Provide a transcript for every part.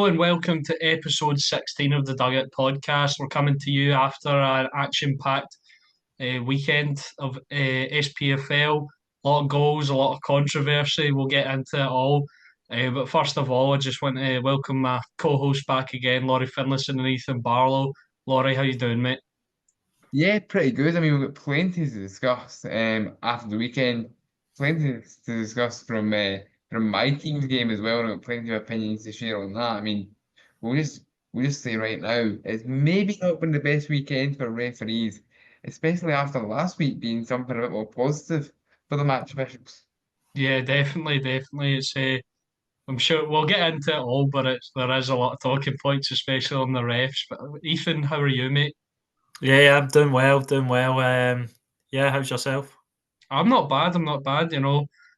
Hello and welcome to episode 16 of the Dugout podcast. We're coming to you after an action-packed weekend of SPFL. A lot of goals, a lot of controversy. We'll get into it all. But first of all, I just want to welcome my co-host back again, Laurie Finlayson and Ethan Barlow. Laurie, how you doing, mate? Yeah, pretty good. I mean, we've got plenty to discuss after the weekend. Plenty to discuss from my team's game as well, and I've got plenty of opinions to share on that. I mean, we'll just we'll just say right now, it's maybe not been the best weekend for referees, especially after last week being something a bit more positive for the match officials. Yeah, definitely. I'm sure we'll get into it all, but there is a lot of talking points, especially on the refs. But Ethan, how are you, mate? Yeah, I'm doing well, doing well. Yeah, how's yourself? I'm not bad. I'm not bad.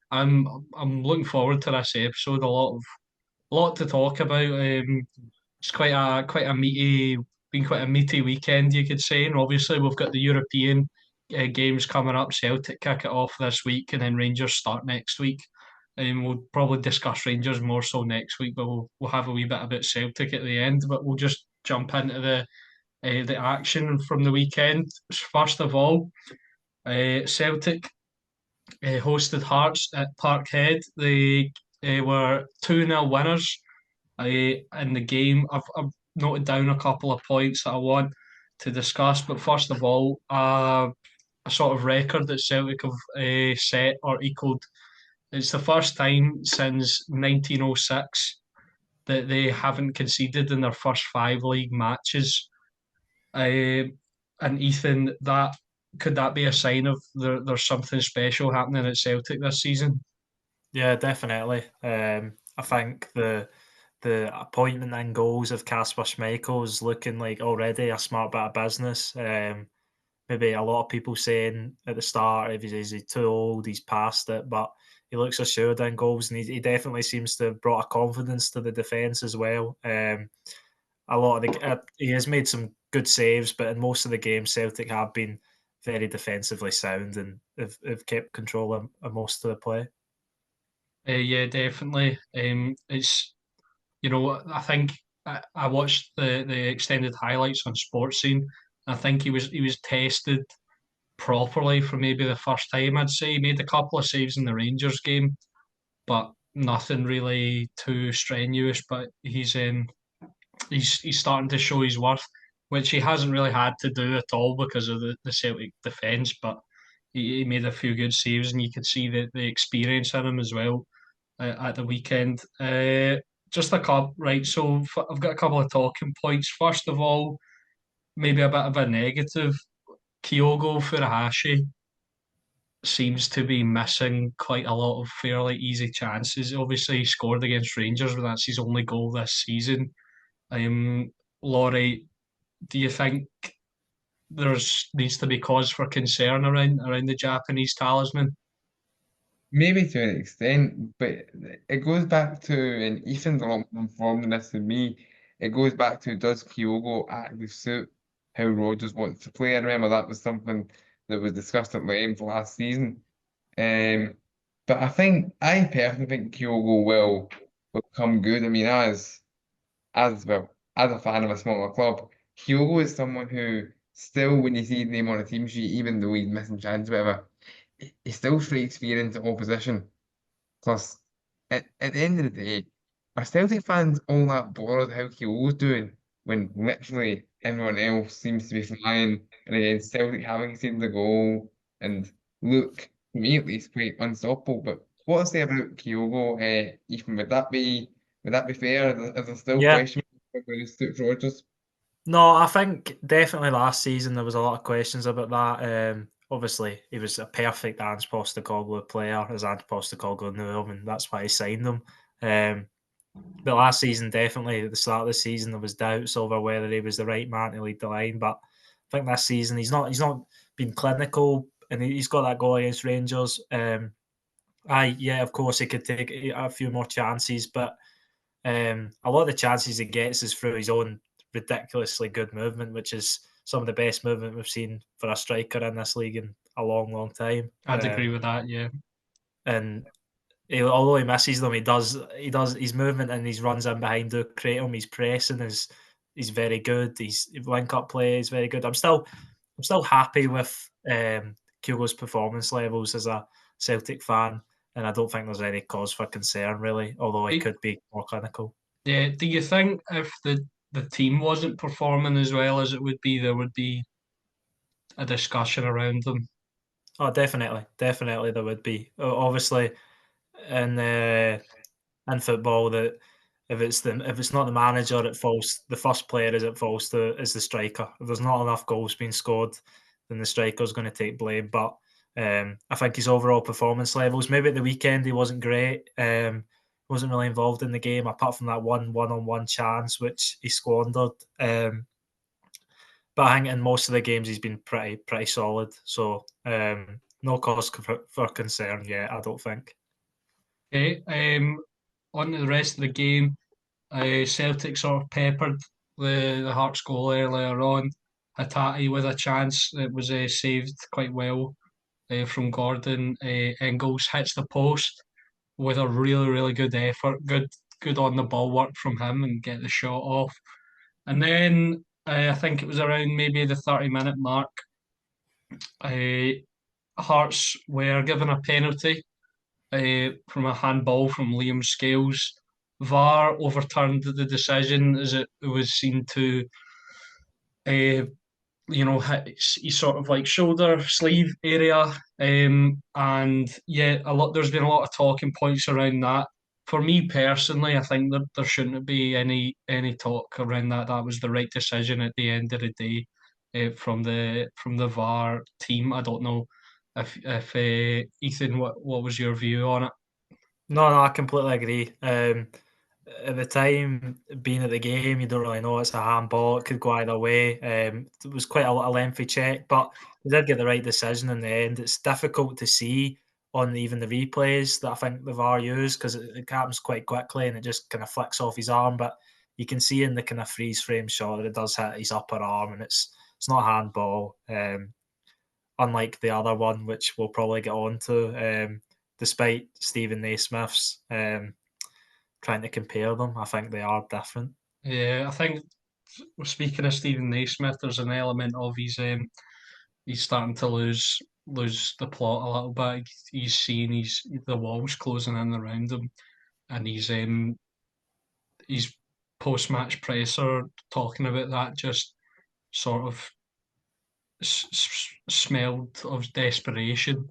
I'm I'm looking forward to this episode. A lot to talk about. It's been quite a meaty weekend, you could say. And obviously, we've got the European games coming up. Celtic kick it off this week, and then Rangers start next week. And we'll probably discuss Rangers more so next week, but we'll have a wee bit about Celtic at the end. But we'll just jump into the action from the weekend. First of all, Celtic hosted Hearts at Parkhead. They were 2-0 winners in the game. I've noted down a couple of points that I want to discuss, but first of all, a sort of record that Celtic have set or equaled. It's the first time since 1906 that they haven't conceded in their first five league matches. Uh, and Ethan, that could that be a sign of there's something special happening at Celtic this season? Yeah, definitely. I think the appointment and goals of Kasper Schmeichel is looking like already a smart bit of business. Maybe a lot of people saying at the start, if he's too old, he's past it, but he looks assured in goals, and he definitely seems to have brought a confidence to the defence as well. A lot of he has made some good saves, but in most of the games, Celtic have been very defensively sound and have kept control of most of the play. Yeah, definitely. I think I watched the extended highlights on Sports Scene. I think he was tested properly for maybe the first time. I'd say he made a couple of saves in the Rangers game, but nothing really too strenuous. But he's starting to show his worth, which he hasn't really had to do at all because of the Celtic defence. But he made a few good saves, and you could see the experience in him as well at the weekend. Just a couple, right? So I've got a couple of talking points. First of all, maybe a bit of a negative. Kyogo Furuhashi seems to be missing quite a lot of fairly easy chances. Obviously, he scored against Rangers, but that's his only goal this season. Um, Laurie, do you think there's needs to be cause for concern around the Japanese talisman? Maybe to an extent, but it goes back to, and Ethan's a lot more informed than this than me. It goes back to, does Kyogo actually suit how Rodgers wants to play? I remember that was something that was discussed at length last season. Um, but I personally think Kyogo will come good. I mean, as a fan of a smaller club, Kyogo is someone who still, when you see his name on a team sheet, even though he's missing chances, whatever, he still strikes fear into opposition. Plus, at the end of the day, are Celtic fans all that bothered how Kyogo's doing when literally everyone else seems to be flying, and again Celtic having seen the goal and look, to me at least, quite unstoppable. But what to say about Kyogo, Ethan? Would that be fair? Is there still Yeah, question about whether it suits Rodgers? no, I think definitely last season there was a lot of questions about that. Obviously, he was a perfect Ange Postecoglou player, as Ange Postecoglou knew him, and that's why he signed him. Um, but last season, definitely at the start of the season, there was doubts over whether he was the right man to lead the line. But I think this season he's not been clinical, and he's got that goal against Rangers. Yeah, of course he could take a few more chances, but a lot of the chances he gets is through his own ridiculously good movement, which is some of the best movement we've seen for a striker in this league in a long, long time. I'd agree with that. Yeah. And although he misses them, he does his movement and his runs in behind to create him. His pressing is very good. His link up play is very good. I'm still happy with Kyogo's performance levels as a Celtic fan, and I don't think there's any cause for concern really. Although he Do, could be more clinical. yeah, do you think if the team wasn't performing as well as it would be, there would be a discussion around them? Oh, definitely there would be. Obviously, in football, that if it's not the manager, it falls. The first player it falls to is the striker. If there's not enough goals being scored, then the striker's going to take blame. But I think his overall performance levels, maybe at the weekend he wasn't great. Wasn't really involved in the game apart from that one-on-one chance which he squandered. But I think in most of the games he's been pretty solid. So no cause for concern yet, I don't think. Okay, on to the rest of the game. Celtic sort of peppered the Hearts goal earlier on. Hatate with a chance that was saved quite well from Gordon. Engels hits the post with a really good effort. Good on the ball work from him and get the shot off. And then I think it was around maybe the 30-minute mark. Uh, Hearts were given a penalty from a handball from Liam Scales. VAR overturned the decision as it was seen to, uh, hit his sort of like shoulder sleeve area. And yeah, there's been a lot of talking points around that. For me personally, I think that there shouldn't be any talk around that. That was the right decision at the end of the day, from the VAR team. I don't know if Ethan, what was your view on it? No, I completely agree. At the time, being at the game, you don't really know it's a handball. It could go either way. It was quite a lengthy check, but they did get the right decision in the end. It's difficult to see on even the replays that I think the VAR used because it happens quite quickly and it just kind of flicks off his arm. But you can see in the kind of freeze frame shot that it does hit his upper arm, and it's not a handball. Unlike the other one, which we'll probably get on to. Despite Stephen Naismith's trying to compare them, I think they are different. Yeah, I think speaking of Stephen Naismith, there's an element of he's starting to lose the plot a little bit. He's seeing the walls closing in around him, and he's post match presser talking about that just sort of smelled of desperation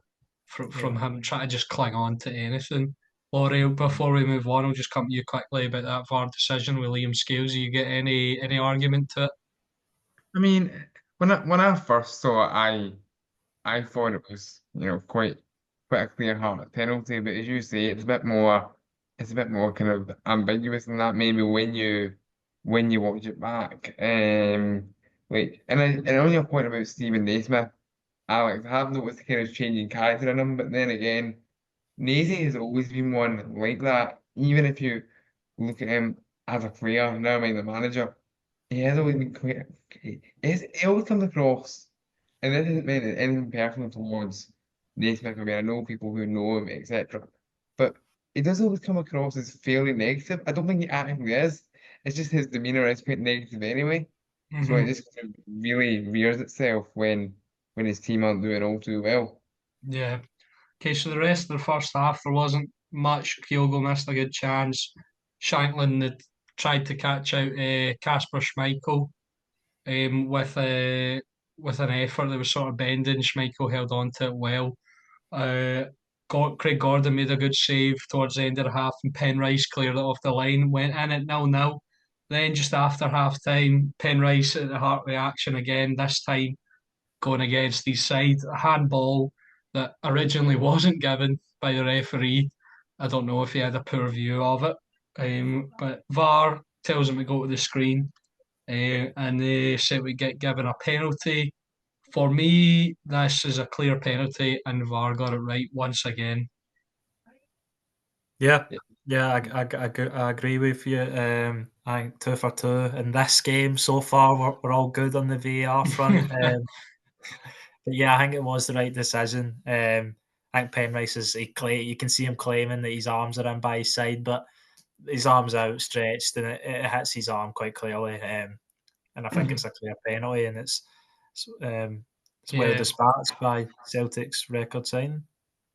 from Yeah. him trying to just cling on to anything. Laurie, before we move on, I'll just come to you quickly about that VAR decision with Liam Scales. You get any argument to it? I mean, when I first saw it, I thought it was, quite a clear-hearted penalty, but as you say, it's a bit more kind of ambiguous than that, maybe when you watch it back. And on your point about Stephen Naismith, Alex, I have noticed the kind of changing character in him, but then again, Nazy has always been one like that. Even if you look at him as a player, never mind the manager, he has always been quite. He always comes across, and this isn't meant anything personal towards Naismith. I mean, I know people who know him, etc. But he does always come across as fairly negative. I don't think he actually is. It's just his demeanor is quite negative anyway. So it Hmm. just kind of really rears itself when his team aren't doing all too well. Yeah. Okay, so the rest of the first half, there wasn't much. Kyogo missed a good chance. Shanklin had tried to catch out Casper Schmeichel with an effort that was sort of bending. Schmeichel held on to it well. Uh, Craig Gordon made a good save towards the end of the half, and Penrice cleared it off the line, went in at 0-0. Then just after half time, Penrice at the heart of the action again, this time going against his side. A handball that originally wasn't given by the referee. I don't know if he had a poor view of it. But VAR tells him to go to the screen, and they said we get given a penalty. For me, this is a clear penalty, and VAR got it right once again. Yeah, yeah, I agree with you. I think 2 for 2 in this game so far. We're all good on the VAR front. But yeah, I think it was the right decision. I think Penrice you can see him claiming that his arms are in by his side, but his arm's outstretched and it hits his arm quite clearly. And I think it's a clear penalty, and it's well Yeah. dispatched by Celtic's record signing.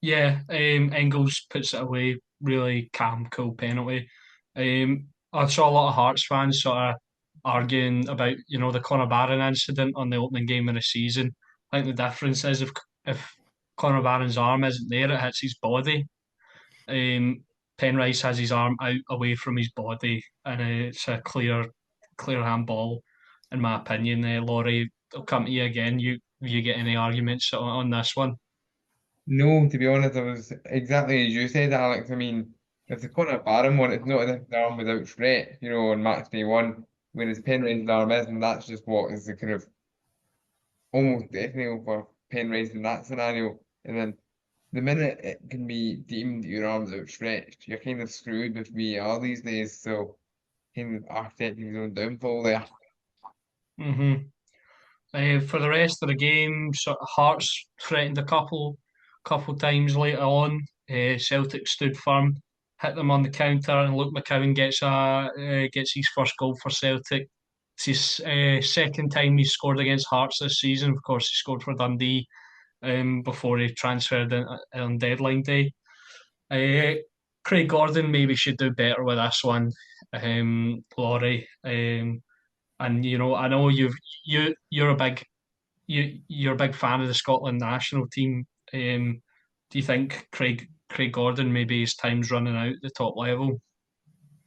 Yeah, Engels puts it away. Really calm, cool penalty. I saw a lot of Hearts fans sort of arguing about the Conor Barron incident on the opening game of the season. I think the difference is if Conor Barron's arm isn't there, it hits his body. Penrice has his arm out away from his body, and it's a clear handball, in my opinion. Laurie, I'll come to you again. You get any arguments on this one? No, to be honest, I was exactly as you said, Alex. I mean, if the Conor Barron one, it's not as if the arm was outstretched, on match day one, whereas Penrice's arm is, and that's just what is the kind of almost death knell for Penrice in that scenario. And then the minute it can be deemed that your arm's outstretched, you're kind of screwed with VAR these days. So, kind of architecting his own downfall there. Hmm. For the rest of the game, sort of Hearts threatened a couple times later on. Celtic stood firm, hit them on the counter, and Luke McCowan gets his first goal for Celtic. It's his second time he's scored against Hearts this season. Of course, he scored for Dundee before he transferred on deadline day. Craig Gordon maybe should do better with this one. Laurie. And I know you're a you're a big fan of the Scotland national team. Do you think Craig Gordon maybe his time's running out at the top level?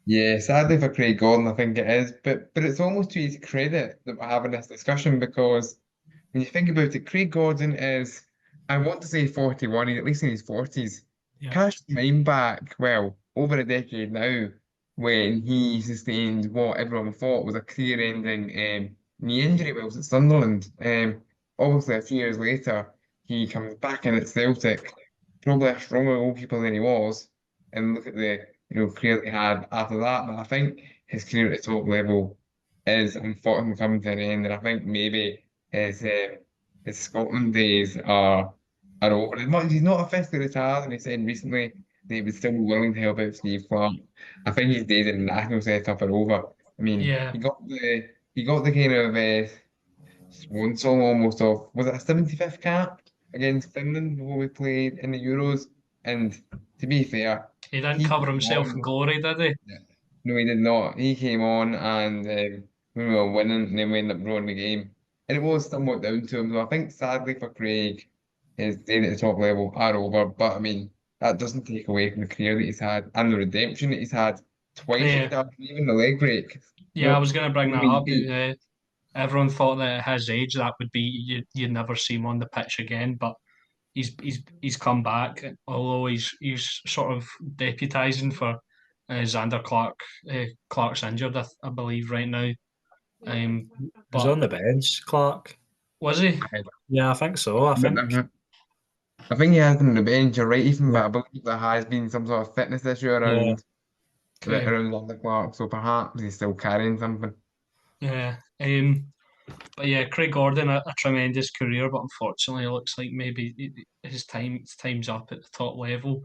Yeah, sadly for Craig Gordon, I think it is. But it's almost to his credit that we're having this discussion because when you think about it, Craig Gordon is, I want to say 41, he's at least in his 40s. Yeah. Cast mind back, well, over a decade now, when he sustained what everyone thought was a career-ending knee injury while he was at Sunderland. Obviously, a few years later, he comes back in at Celtic, probably a stronger goalkeeper than he was, and look at the career that he had after that. But I think his career at the top level is unfortunately coming to an end, and I think maybe his Scotland days are over. As much as he's not officially retired, and he said recently that he would still be willing to help out Steve Clarke. I think his days in the national setup are over. I mean, Yeah, he got the kind of swan song almost of, was it a 75th cap against Finland before we played in the Euros? And to be fair, he didn't he cover came himself in on. glory, did he? No, he did not. He came on and we were winning, and then we ended up drawing the game. And it was somewhat down to him. So I think sadly for Craig, his days at the top level are over. But I mean, that doesn't take away from the career that he's had and the redemption that he's had twice, Yeah, even the leg break. yeah. I Not was going to bring that only up. beat. Everyone thought that at his age that would be you'd never see him on the pitch again, but he's come back. Although he's sort of deputising for Xander Clark. Clark's injured, I believe, right now. He's But on the bench, Clark. was he? Yeah, I think so. I think he has been on the bench, you're right, Ethan, but Yeah. I believe there has been some sort of fitness issue around Okay. London Clark, so perhaps he's still carrying something. Yeah. But yeah, Craig Gordon a tremendous career, but unfortunately, it looks like maybe his time's up at the top level.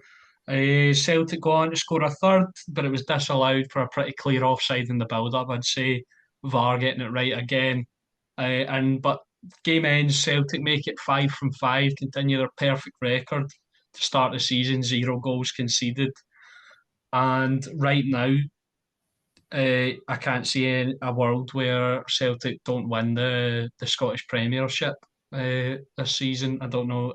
Celtic go on to score a third, but it was disallowed for a pretty clear offside in the build-up. I'd say VAR getting it right again. But game ends, Celtic make it 5 from 5, continue their perfect record to start the season, 0 goals conceded. And right now, I can't see a world where Celtic don't win the Scottish Premiership this season. I don't know.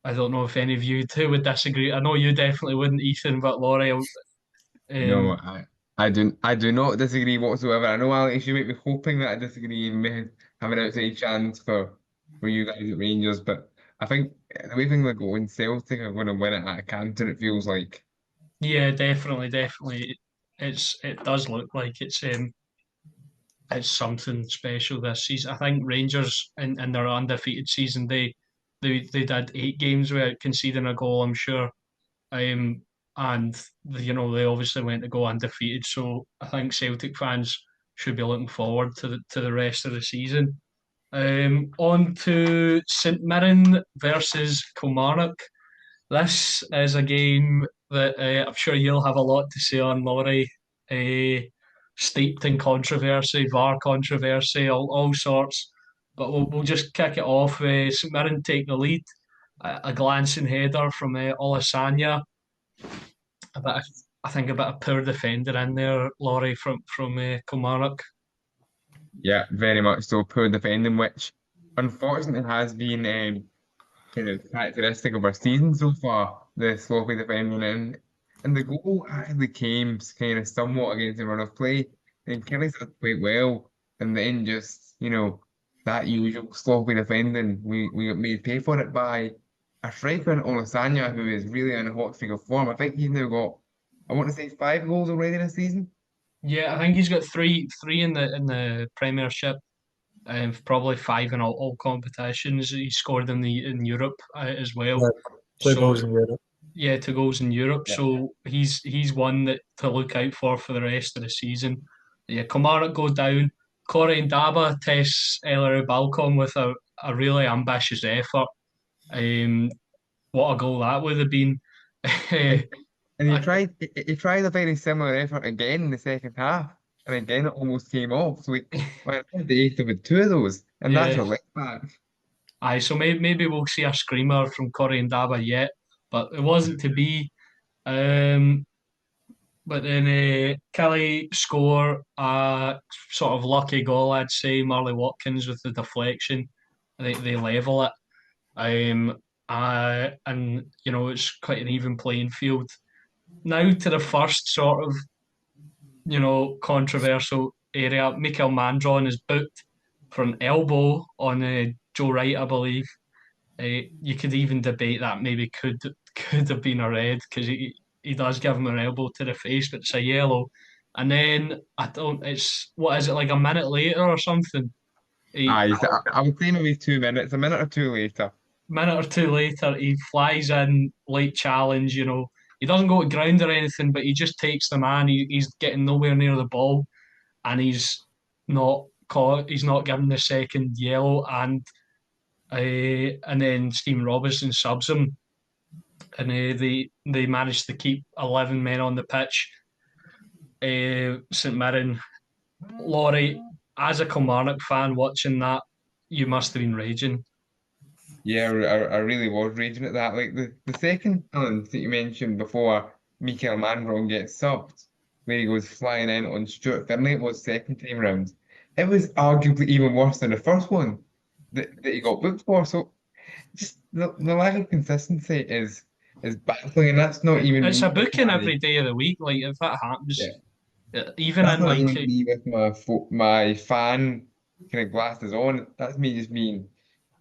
I don't know if any of you two would disagree. I know you definitely wouldn't, Ethan, but Laurie. No, Um, I do not disagree whatsoever. I know, Alex, you might be hoping that I disagree and may have an outside chance for you guys at Rangers, but I think the way things are going, Celtic are going to win it at a canter, it feels like. yeah, definitely. It does look like it's something special this season. I think Rangers in their undefeated season they did 8 games without conceding a goal, I'm sure. Um, and they obviously went to go undefeated. So I think Celtic fans should be looking forward to the rest of the season. On to St Mirren versus Kilmarnock. This is a game that I'm sure you'll have a lot to say on, Laurie. Steeped in controversy, VAR controversy, all sorts. But we'll just kick it off. St Mirren take the lead. A glancing header from Olasanya. A bit of, I think a bit of poor defender in there, Laurie, from Kilmarnock. Yeah, very much so. Poor defending, which unfortunately has been kind of characteristic of our season so far, the sloppy defending. And the goal actually came kind of somewhat against the run of play. And Kelly's did quite well. And then just, that usual sloppy defending, we got made pay for it by a striker in Olasanya who is really on a hot streak of form. I think he's now got, I want to say, 5 goals already this season. Yeah, I think he's got three in the Premiership. Probably five in all competitions. He scored in Europe as well. Yeah, two So goals in Europe. yeah, 2 goals in Europe. Yeah. So he's one that to look out for the rest of the season. Yeah, Kilmarnock go down. Corey and Daba tests Ellery Balcom with a really ambitious effort. Um, what a goal that would have been. And he I, tried a very similar effort again in the second half, and again it almost came off. So well, I had the eighth with 2 of those, and that's yeah, a lick back. aye. So maybe we'll see a screamer from Corey and Daba yet, but it wasn't to be. Um, But then Kelly score a sort of lucky goal, I'd say. Marley Watkins with the deflection, they level it. And it's quite an even playing field. Now to the first sort of controversial area. Mikel Mandron is booked for an elbow on Joe Wright, I believe. You could even debate that maybe could have been a red because he does give him an elbow to the face, but it's a yellow. And then I don't. It's what is it like a minute later or something? A I would say maybe 2 minutes, a minute or two later. minute or two later, he flies in late challenge. He doesn't go to ground or anything, but he just takes the man. He's getting nowhere near the ball, and he's not caught. He's not given the second yellow, and then Stephen Robinson subs him, and they managed to keep 11 men on the pitch. St Mirren, Laurie, as a Kilmarnock fan watching that, you must have been raging. Yeah, I really was raging at that. Like the second challenge that you mentioned before, Mikael Manron gets subbed, where he goes flying in on Stuart Finlay, it was second time round. It was arguably even worse than the first one that he got booked for. So just the lack of consistency is baffling, and that's not even It's me a with booking my every day of the week. Like if that yeah. happens, even That's in not like even me with my fan kind of glasses on. That's me just being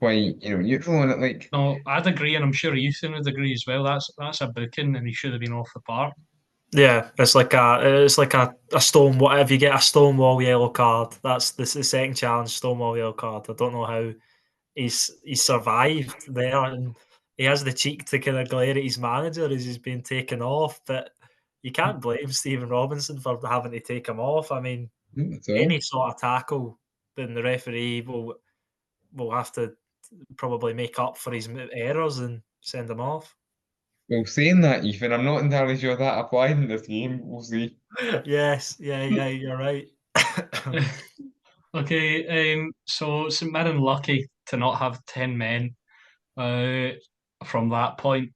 quite neutral on it. Like no, I'd agree, and I'm sure Ethan would agree as well. That's a booking, and he should have been off the park. Yeah, it's like a stone. What if you get a stonewall yellow card? That's the second challenge, stonewall yellow card. I don't know how he's survived there, and he has the cheek to kind of glare at his manager as he's being taken off. But you can't blame Stephen Robinson for having to take him off. I mean, that's all. any sort of tackle, then the referee will have to probably make up for his errors and send him off. Well, saying that, Ethan, I'm not entirely sure that applied in this game. We'll see. Yes, yeah, you're right. Okay, so St Mirren lucky to not have 10 men uh, from that point.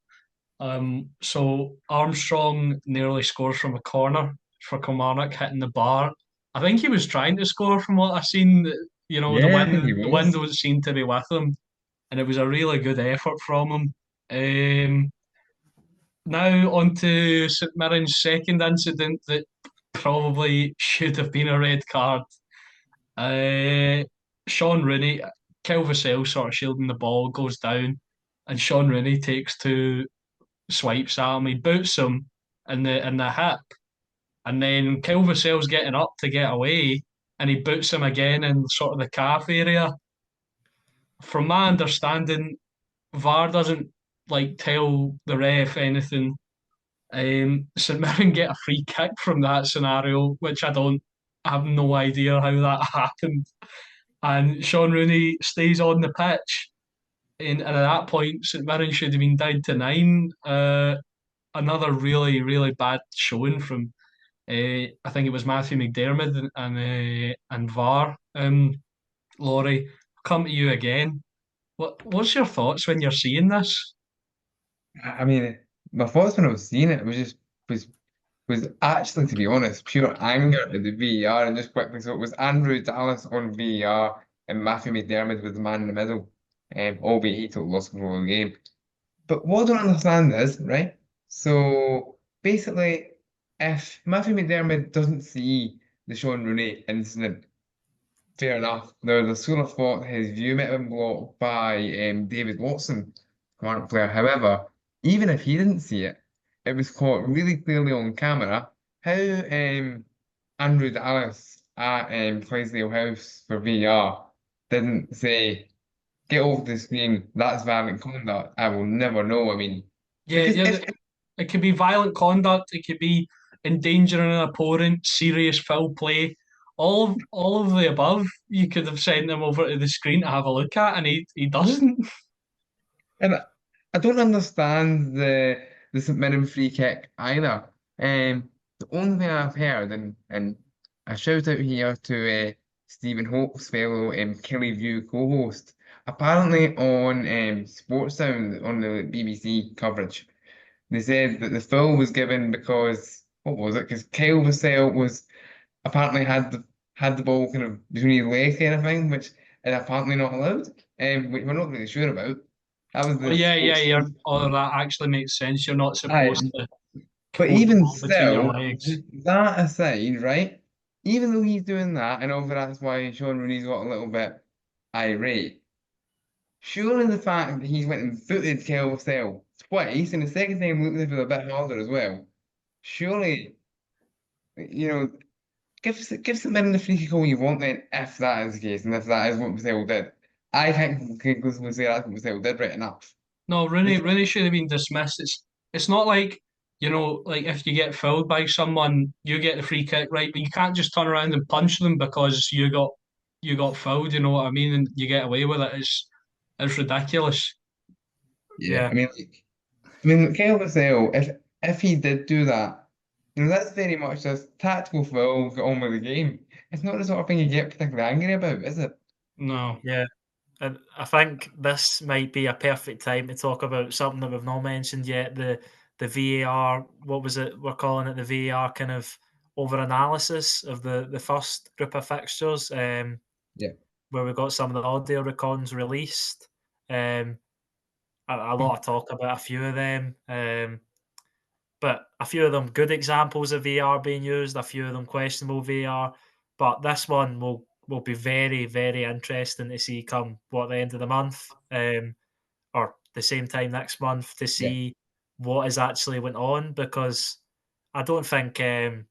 So Armstrong nearly scores from a corner for Kilmarnock, hitting the bar. I think he was trying to score from what I've seen. The Yeah, I think he wind was. don't seem to be with him, and it was a really good effort from him. Now on to St Mirren's second incident that probably should have been a red card. Uh, Sean Rooney, Kelvin sort of shielding the ball, goes down, and Sean Rooney takes 2 swipes at him. He boots him in the hip, and then Kelvin getting up to get away, and he boots him again in sort of the calf area. From my understanding, VAR doesn't like tell the ref anything. St Mirren get a free kick from that scenario, which I have no idea how that happened. And Sean Rooney stays on the pitch. and at that point, St Mirren should have been down to 9. Another really, really bad showing from I think it was Matthew McDermott and VAR. Laurie, come to you again. What's your thoughts when you're seeing this? I mean, my thoughts when I was seeing it was was actually, to be honest, pure anger at the VAR. And just quickly, so it was Andrew Dallas on VAR and Matthew McDermott was the man in the middle, albeit he took loss control of the game. But what I don't understand is, right? So basically, if Matthew McDermott doesn't see the Sean Rooney incident, fair enough. There's a school of thought his view might have been blocked by David Watson, current player. However, even if he didn't see it, it was caught really clearly on camera how Andrew Dallas at Clydesdale House for VR didn't say, get off the screen, that's violent conduct. I will never know. I mean, Yeah, because yeah. It could be violent conduct. It could be endangering an opponent, serious foul play, all of the above. You could have sent him over to the screen to have a look at, and he doesn't. And I don't understand the St Mirren free kick either. The only thing I've heard, and a shout out here to Stephen Hope's fellow Kelly View co-host, apparently on Sports Sound on the BBC coverage, they said that the foul was given because what was it? Because Kyle Vassell was apparently had the ball kind of between his legs kind of thing, which is apparently not allowed, which we're not really sure about. That was Oh the yeah, yeah, sports. yeah. Oh, that actually makes sense. You're not supposed Aye. to But hold the even ball between your still, legs. that aside, right? Even though he's doing that, and over that's why Sean Rooney's got a little bit irate. Surely the fact that he's went and footed Kyle Vassell twice, and the second time looked as if it was a bit harder as well. Surely, you know, give some men the free kick all you want then, if that is the case, and if that is what Vassell did. I think conclusively say that's what Vassell did right enough. No, Rooney, It's, Rooney should have been dismissed. It's not like, like if you get fouled by someone, you get the free kick, right? But you can't just turn around and punch them because you got fouled. You know what I mean? And you get away with it. It's ridiculous. yeah, Yeah. I mean, Kyle Vassell, if he did do that, that's very much just tactical foul, get on with the game. It's not the sort of thing you get particularly angry about, is it? No. Yeah. And I think this might be a perfect time to talk about something that we've not mentioned yet. The VAR, what was it? We're calling it the VAR kind of over analysis of the first group of fixtures, Yeah. where we got some of the audio recordings released. Um, a lot of talk about a few of them. But a few of them good examples of VR being used, a few of them questionable VR. But this one will be very, very interesting to see come the end of the month, or the same time next month to Yeah. see what has actually went on, because I don't think it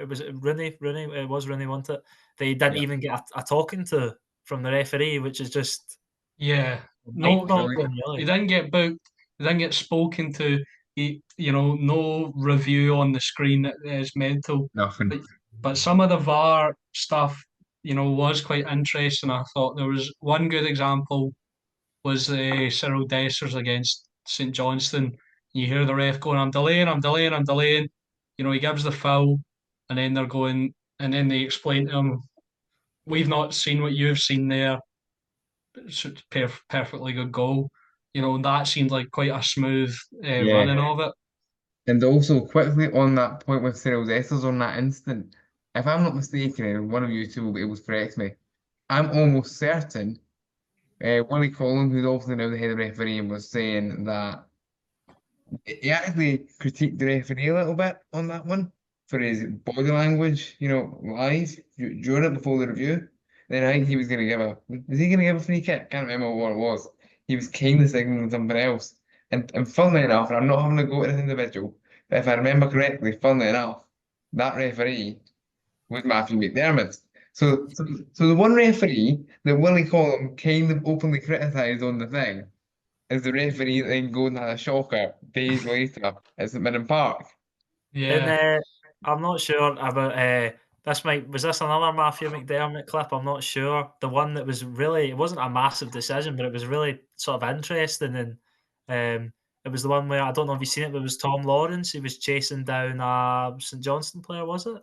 was Rooney. It was Rooney, wasn't it? They didn't Yeah. even get a talking to from the referee, which is just Yeah. No, mind no. boggling, He really. didn't get booked. He didn't get spoken to. No review on the screen. It's mental. Nothing. But but some of the VAR stuff, was quite interesting. I thought there was one good example was Cyril Dessers against St Johnstone. You hear the ref going, "I'm delaying, I'm delaying, I'm delaying." He gives the foul, and then they're going, and then they explain to him, "We've not seen what you've seen there. It's perfectly good goal." And that seemed like quite a smooth running Yeah. of it. And also, quickly on that point with Cyril Dessers on that instant, if I'm not mistaken, and one of you two will be able to correct me, I'm almost certain Willie Collins, who's obviously now the head of referee, was saying that he actually critiqued the referee a little bit on that one for his body language, live during it before the review. Then I think he was going to was he going to give a free kick? Can't remember what it was. He was kind of signaling something else. And funnily enough, and I'm not having to go to this individual, but if I remember correctly, funnily enough, that referee was Matthew McDermott. So the one referee that Willie Collum kind of openly criticised on the thing is the referee that then goes and had a shocker days later at St Mirren Park. And Yeah, I'm not sure about was this another Matthew McDermott clip? I'm not sure. The one that was really, it wasn't a massive decision, but it was really sort of interesting. And it was the one where, I don't know if you've seen it, but it was Tom Lawrence. He was chasing down a St Johnstone player, was it?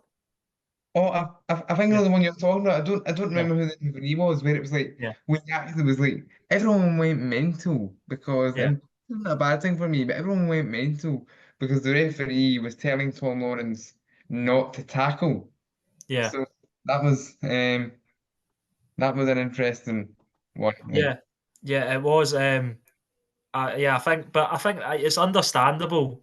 Oh, I think I Yeah, know the one you're talking about. I don't yeah, remember who the referee was, where it was like yeah, when he actually was like everyone went mental because, yeah, and it's not a bad thing for me, but everyone went mental because the referee was telling Tom Lawrence not to tackle. yeah, So that was that was an interesting one. yeah, yeah. It was. Yeah, I think it's understandable.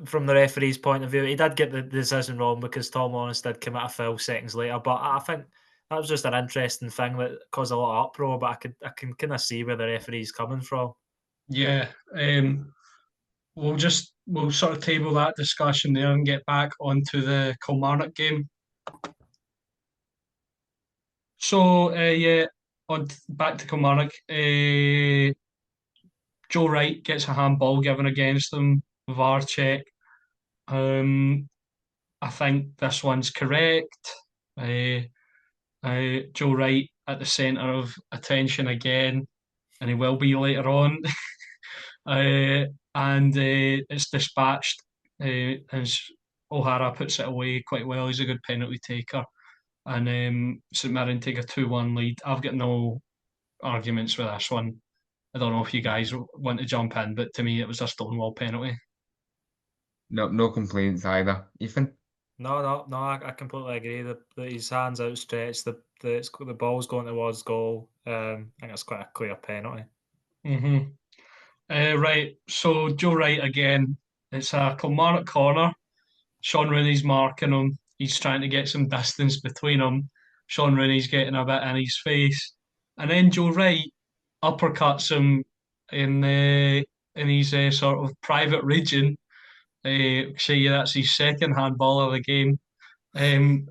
From the referee's point of view, he did get the decision wrong because Tom Lawrence did commit a foul seconds later. But I think that was just an interesting thing that caused a lot of uproar. But I can kind of see where the referee's coming from. Yeah. We'll sort of table that discussion there and get back onto the Kilmarnock game. So yeah, back to Kilmarnock. Joe Wright gets a handball given against him. VAR check. Um, I think this one's correct. Uh, Joe Wright at the centre of attention again, and he will be later on. And it's dispatched as O'Hara puts it away quite well. He's a good penalty taker. And St Mirren take a 2-1 lead. I've got no arguments with this one. I don't know if you guys want to jump in, but to me it was a Stonewall penalty. No complaints either. Ethan? No. I completely agree. That his hands outstretched, the ball's going towards goal. I think it's quite a clear penalty. Hmm Right, so Joe Wright again. It's a Kilmarnock corner. Sean Rooney's marking him. He's trying to get some distance between them. Sean Rooney's getting a bit in his face, and then Joe Wright uppercuts him in his sort of private region. Say that's his second handball of the game, um,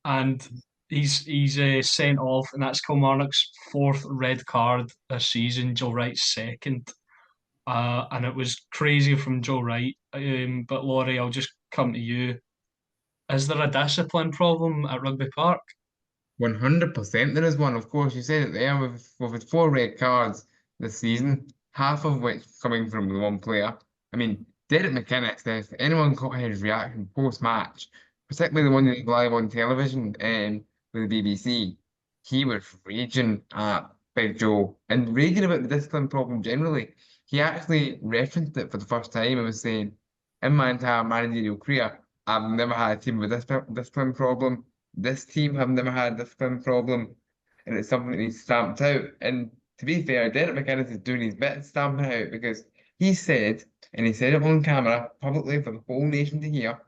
and he's sent off, and that's Kilmarnock's fourth red card this season. Joe Wright's second. And it was crazy from Joe Wright. But Laurie, I'll just come to you. Is there a discipline problem at Rugby Park? 100% there is one. Of course, you said it there with 4 red cards this season, half of which coming from the one player. I mean, Derek McInnes, if anyone caught his reaction post-match, particularly the one that live on television with the BBC, he was raging at Big Joe and raging about the discipline problem generally. He actually referenced it for the first time and was saying, in my entire managerial career, I've never had a team with this discipline problem. This team have never had a discipline problem, and it's something that needs stamped out. And to be fair, Derek McInnes is doing his bit stamping it out because he said, and he said it on camera publicly for the whole nation to hear,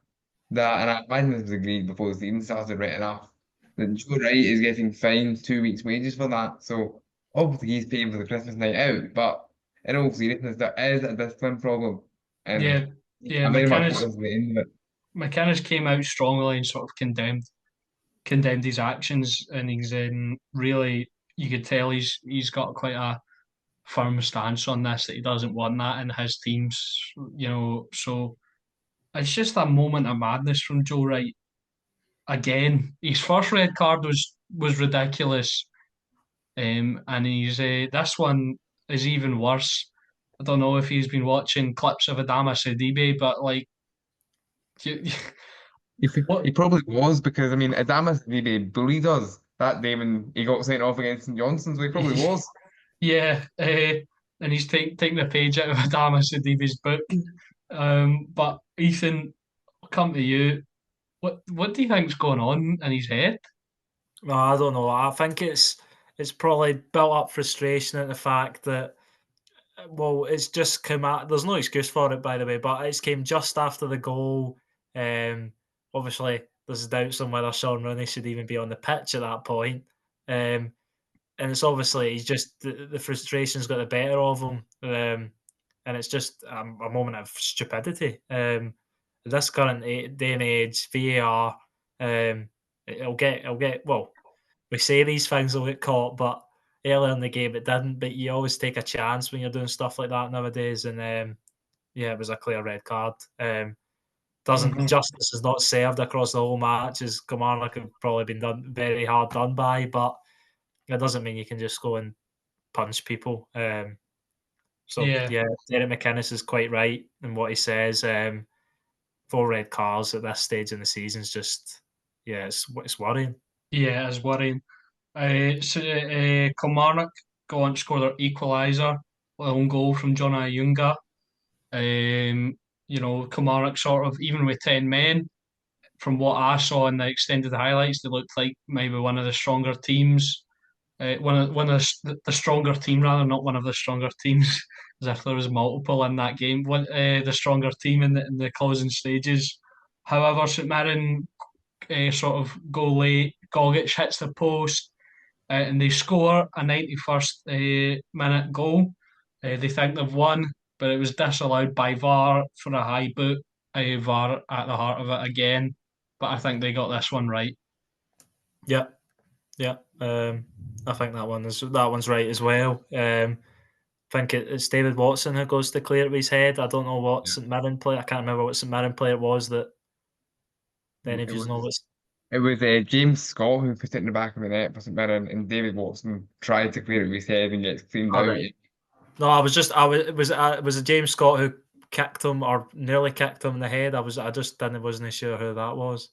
that, and I imagine this was agreed before the season started right enough, that Joe Wright is getting fined 2 weeks' wages for that. So obviously he's paying for the Christmas night out, but in all seriousness, there is a discipline problem. And Yeah, yeah. I very much hope this is the end of it. McInnes came out strongly and sort of condemned his actions, and he's really, you could tell he's got quite a firm stance on this, that he doesn't want that in his teams. So it's just a moment of madness from Joe Wright. Again, his first red card was ridiculous, and he's this one is even worse. I don't know if he's been watching clips of Adama Sidibe, but like, you, He what? probably was because I mean Adamas really bullied us that day when he got sent off against St Johnstone, so he probably was. Yeah, and he's taking the page out of Adama Sidibe's book. But Ethan, I'll come to you. What do you think's going on in his head? No, I don't know. I think it's probably built up frustration at the fact that, well, it's just come out. There's no excuse for it, by the way, but it's came just after the goal. Obviously, there's doubts on whether Sean Rooney should even be on the pitch at that point. Um, and it's obviously he's just the frustration's got the better of him, and it's just a moment of stupidity. This current day and age, VAR, it'll get well. We say these things will get caught, but earlier in the game it didn't. But you always take a chance when you're doing stuff like that nowadays, and yeah, it was a clear red card. doesn't justice is not served across the whole match, as Kilmarnock have probably been very hard done by, but it doesn't mean you can just go and punch people. So Yeah, yeah, Derek McInnes is quite right in what he says. 4 red cards at this stage in the season is just, yeah, it's worrying. yeah, it's worrying. Kilmarnock go on to score their equaliser, own goal from John Ayunga. Kilmarnock sort of, even with 10 men, from what I saw in the extended highlights, they looked like maybe one of the stronger teams. One of the stronger team, rather, not one of the stronger teams, as if there was multiple in that game. The stronger team in the closing stages. However, St Mirren sort of go late. Gogic hits the post, and they score a 91st minute goal. They think they've won, but it was disallowed by VAR for a high boot. VAR at the heart of it again, but I think they got this one right. Yeah, yeah. I think that one's right as well. I think it's David Watson who goes to clear it with his head. I don't know what Yeah. St Mirren player. I can't remember what St Mirren player it was that. Any of It you know was what's. it was James Scott who put it in the back of the net for St Mirren, and David Watson tried to clear it with his head and gets cleaned All out. right. No, it was James Scott who kicked him or nearly kicked him in the head. I just wasn't sure who that was.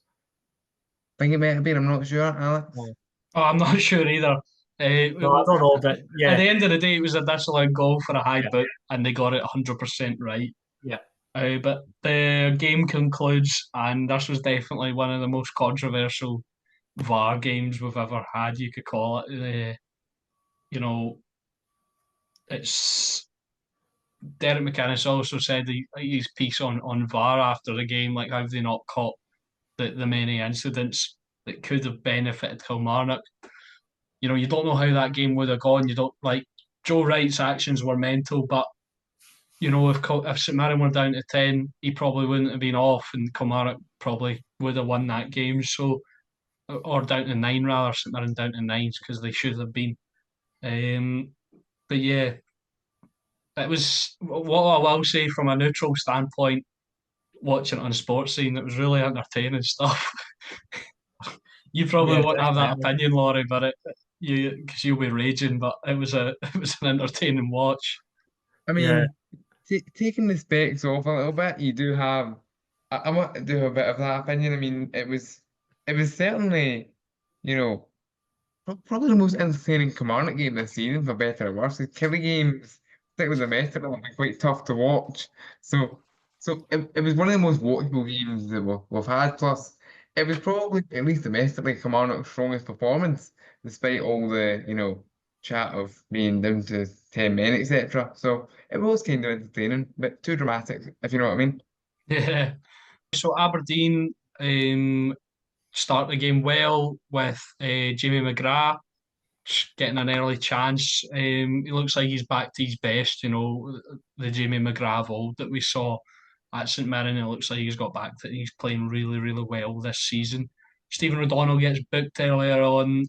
I think it might have been, I'm not sure, Alex. No, Oh, I'm not sure either. I don't know, but At yeah, the end of the day, it was a disallowed goal for a high yeah, boot, and they got it 100% right. yeah, But the game concludes, and this was definitely one of the most controversial VAR games we've ever had, you could call it. You know, it's Derek McInnes also said his piece on VAR after the game, like, have they not caught the many incidents that could have benefited Kilmarnock? You don't know how that game would have gone. You don't like Joe Wright's actions were mental, but if St Mirren were down to 10, he probably wouldn't have been off, and Kilmarnock probably would have won that game. So, or down to 9 rather, St Mirren down to 9 because they should have been. Um, but yeah, it was what I will say from a neutral standpoint. Watching it on sports scene, it was really entertaining stuff. You probably yeah, won't have that definitely. opinion, Laurie, but because you'll be raging. But it was an entertaining watch. I Yeah, mean, taking the specs off a little bit, you do have. I want to do a bit of that opinion. I mean, it was certainly, you know, probably the most entertaining Kilmarnock game this season, for better or worse. The Killie games, particularly domestic, have been quite tough to watch. So it was one of the most watchable games that we've had. Plus, it was probably, at least domestically, Kilmarnock's strongest performance, despite all the, chat of being down to 10 men, etc. So it was kind of entertaining, but too dramatic, if you know what I mean. Yeah. So Aberdeen start the game well with Jamie McGrath getting an early chance. He looks like he's back to his best, the Jamie McGrath of old that we saw at St Mirren. It looks like he's got back to he's playing really, really well this season. Stephen O'Donnell gets booked earlier on.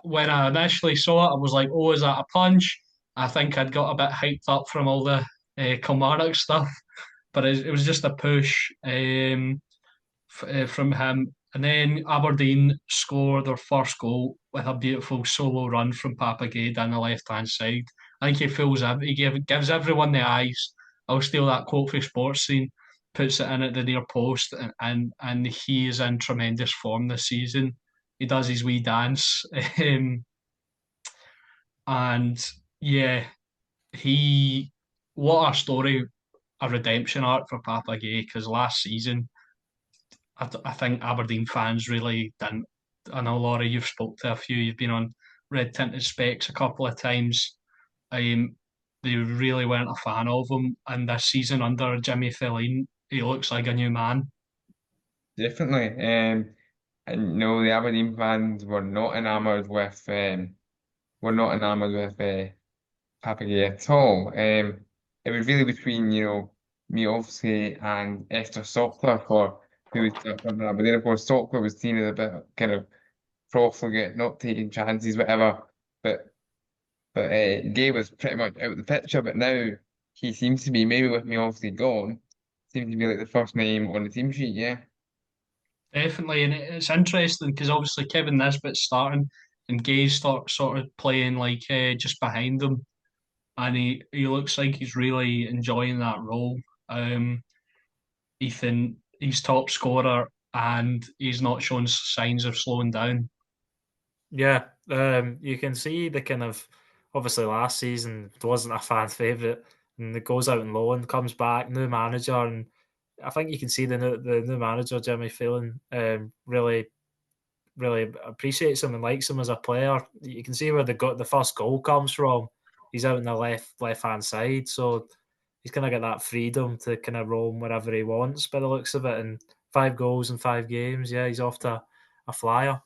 When I initially saw it, I was like, oh, is that a punch? I think I'd got a bit hyped up from all the Kilmarnock stuff, but it was just a push. From him. And then Aberdeen score their first goal with a beautiful solo run from Papagay down the left hand side. I think gives everyone the eyes. I'll steal that quote from Sports Scene, puts it in at the near post, and he is in tremendous form this season. He does his wee dance. And yeah, he what a story, a redemption arc for Papagay, because last season I think Aberdeen fans really didn't. I know, Laurie, you've spoke to a few. You've been on red tinted specs a couple of times. Um, they really weren't a fan of him. And this season under Jimmy Fellaini, he looks like a new man. Definitely. And no, the Aberdeen fans were not enamoured with Papagay at all. It was really between, Miovski and Esther Sockler for who was up under Aberdeen. Of course, Sockler was seen as a bit kind of profligate, not taking chances, whatever. But Gay was pretty much out of the picture. But now he seems to be, maybe with Miovski gone, seemed to be like the first name on the team sheet. Yeah. Definitely, and it's interesting because obviously Kevin Nisbet's starting and Gay's sort of playing like just behind him, and he looks like he's really enjoying that role. Um, Ethan, he's top scorer, and he's not showing signs of slowing down. Yeah, you can see the kind of obviously last season it wasn't a fan favourite, and it goes out on loan, comes back, new manager, and I think you can see the new manager Jimmy Phelan really appreciates him and likes him as a player. You can see where the first goal comes from. He's out on the left hand side, so he's kind of got that freedom to kind of roam wherever he wants by the looks of it. And 5 goals in 5 games, yeah, he's off to a flyer.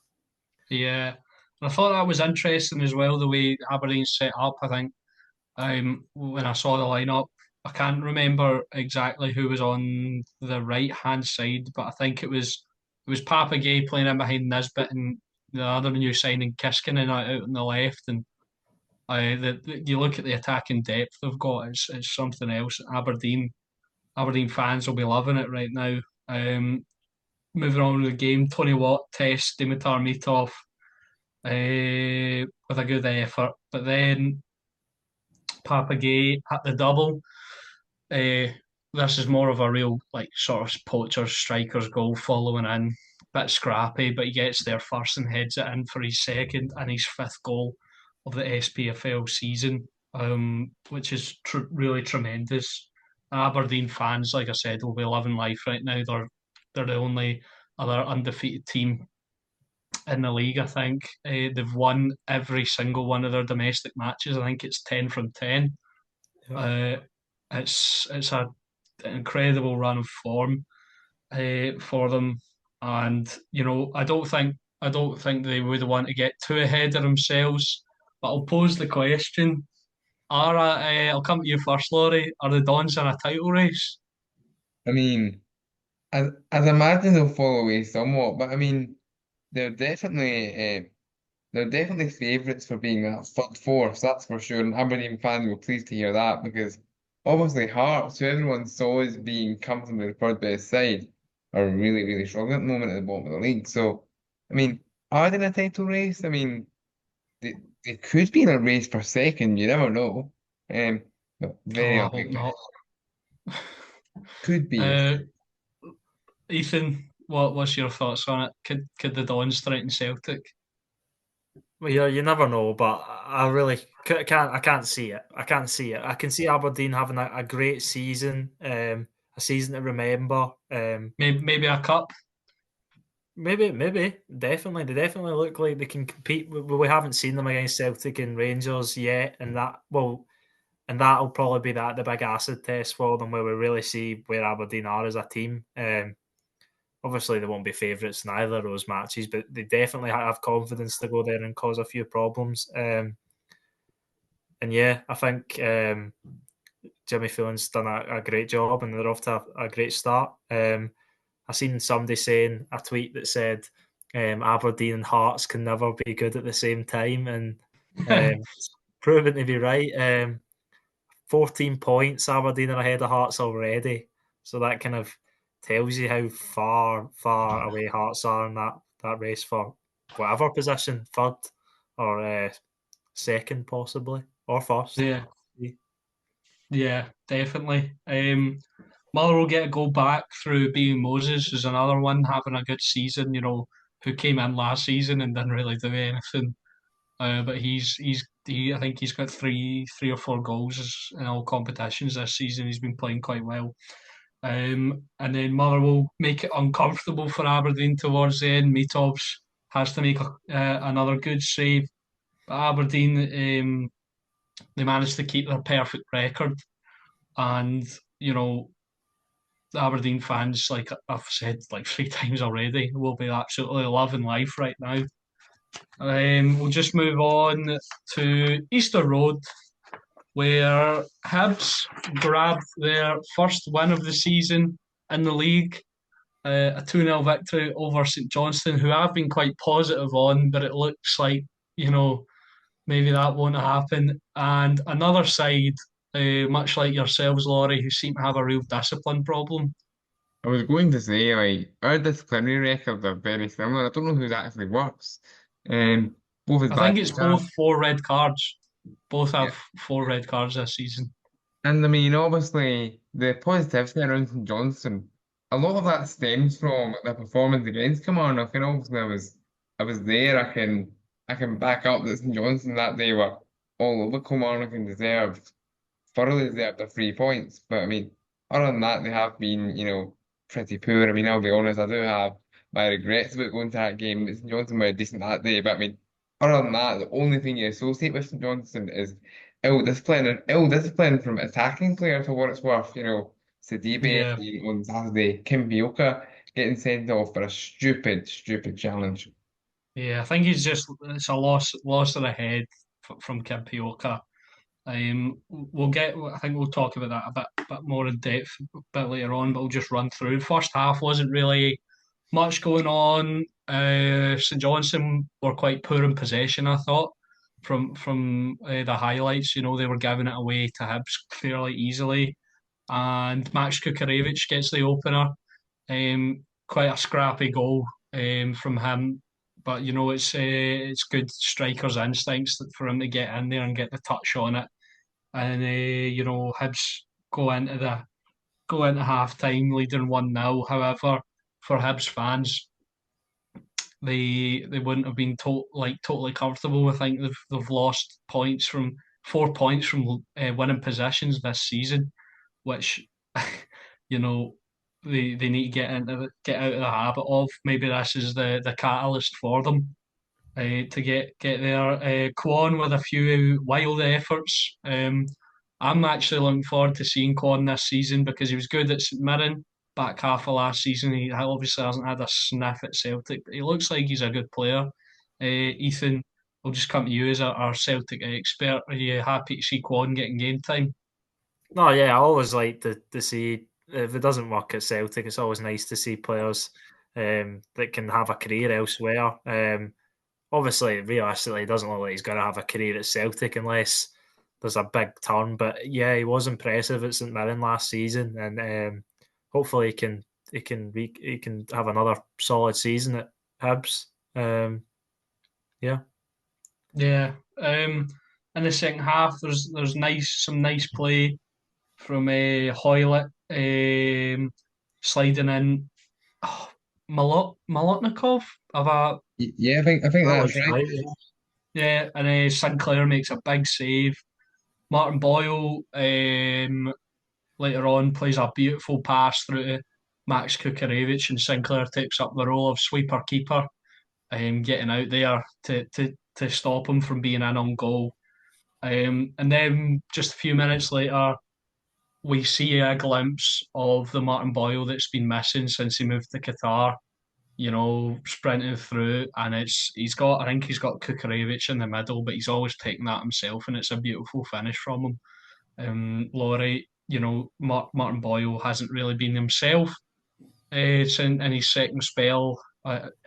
Yeah, and I thought that was interesting as well the way Aberdeen set up. I think when I saw the lineup, I can't remember exactly who was on the right hand side, but I think it was Papa Gay playing in behind Nisbet and the other new signing Kiskinen out on the left. And you look at the attacking depth they've got, it's something else. Aberdeen fans will be loving it right now. Moving on with the game, Tony Watt tests Dimitar Mitov with a good effort, but then Papa Gay at the double. Uh, this is more of a real like sort of poacher's striker's goal following in. Bit scrappy, but he gets there first and heads it in for his second and his fifth goal of the SPFL season, which is really tremendous. Aberdeen fans, like I said, will be loving life right now. They're the only other undefeated team in the league. I think they've won every single one of their domestic matches. I think it's 10 from 10. Yeah. It's an incredible run of form for them, and I don't think they would want to get too ahead of themselves. But I'll pose the question: I'll come to you first, Laurie. Are the Dons in a title race? I mean, as imagine they'll fall away somewhat, but I mean, they're definitely they're definitely favourites for being that third fourth, that's for sure. And Aberdeen fans were pleased to hear that because obviously Hearts, who everyone saw as being comfortably the third best side, are really, really struggling at the moment at the bottom of the league. So, I mean, are they in a title race? I mean, they could be in a race for second, you never know. But very Oh, I hope unlikely. not. Could be. Uh, Ethan, what's your thoughts on it? Could the Dons threaten Celtic? Well, yeah, you never know, but I really can't. I can't see it. I can't see it. I can see Aberdeen having a great season, a season to remember. Maybe a cup. Maybe, definitely. They definitely look like they can compete. We haven't seen them against Celtic and Rangers yet, and that'll probably be the big acid test for them, where we really see where Aberdeen are as a team. Obviously, they won't be favourites in either of those matches, but they definitely have confidence to go there and cause a few problems. And yeah, I think Jimmy Phelan's done a great job, and they're off to a great start. I seen somebody saying a tweet that said Aberdeen and Hearts can never be good at the same time, and it's proven to be right. 14 points, Aberdeen are ahead of Hearts already, so that kind of tells you how far away Hearts are in that race for whatever position, third or second possibly, or first. Yeah, yeah, definitely. Mother will get a go back through being Moses, who's another one having a good season. Who came in last season and didn't really do anything. But I think he's got three or four goals in all competitions this season. He's been playing quite well. And then Motherwell make it uncomfortable for Aberdeen towards the end. Mitovs has to make another good save. But Aberdeen, they managed to keep their perfect record. And, the Aberdeen fans, like I've said like 3 times already, will be absolutely loving life right now. We'll just move on to Easter Road, where Hibs grabbed their first win of the season in the league, a 2-0 victory over St Johnstone, who I've been quite positive on, but it looks like, maybe that won't happen. And another side much like yourselves, Laurie, who seem to have a real discipline problem. I was going to say, like, our disciplinary records are very similar. I don't know who's actually worse. Both as I think bad it's as that. both 4 red cards. Both Yeah. have 4 red cards this season. And I mean, obviously, the positivity around St Johnson, a lot of that stems from the performance against Kilmarnock. And obviously, I was there. I can back up that St Johnson that day were all over Kilmarnock and thoroughly deserved their 3 points. But I mean, other than that, they have been, pretty poor. I mean, I'll be honest, I do have my regrets about going to that game. St Johnson were decent that day, but I mean, other than that, the only thing you associate with St Johnson is ill discipline and ill discipline from attacking players for what it's worth. Sidibe Yeah, on Saturday, Kim Bioka getting sent off for a stupid, stupid challenge. yeah. I think it's a loss of the head from Kimpioka. We'll get. I think we'll talk about that a bit more in depth a bit later on. But we'll just run through. First half wasn't really much going on. St Johnson were quite poor in possession, I thought, from the highlights. They were giving it away to Hibs fairly easily, and Max Kukarevich gets the opener. Quite a scrappy goal from him, but it's good striker's instincts for him to get in there and get the touch on it, and Hibs go into the go into half time leading 1-0. However, for Hibs fans, they wouldn't have been totally comfortable. I think they've lost 4 points from winning positions this season, which you know they need to get out of the habit of. Maybe this is the catalyst for them to get there. Kwon with a few wild efforts. I'm actually looking forward to seeing Kwon this season because he was good at St Mirren back half of last season. He obviously hasn't had a sniff at Celtic, but he looks like he's a good player. Ethan, I'll just come to you as our Celtic expert. Are you happy to see Kwon getting game time? No, yeah, I always like to see if it doesn't work at Celtic. It's always nice to see players that can have a career elsewhere. Obviously, realistically, it doesn't look like he's going to have a career at Celtic unless there's a big turn. But yeah, he was impressive at St Mirren last season, and hopefully he can have another solid season at Hibs. Yeah. Yeah. In the second half, there's some nice play from Hoylett sliding in. Oh, Molotnikov of a Yeah, I think That that's looks right. right. Yeah. yeah, and Sinclair makes a big save. Martin Boyle later on plays a beautiful pass through to Max Kukarevich, and Sinclair takes up the role of sweeper keeper, getting out there to stop him from being in on goal. And then just a few minutes later, we see a glimpse of the Martin Boyle that's been missing since he moved to Qatar. Sprinting through, and I think he's got Kukarevich in the middle, but he's always taken that himself, and it's a beautiful finish from him. Laurie, Martin Boyle hasn't really been himself in his second spell.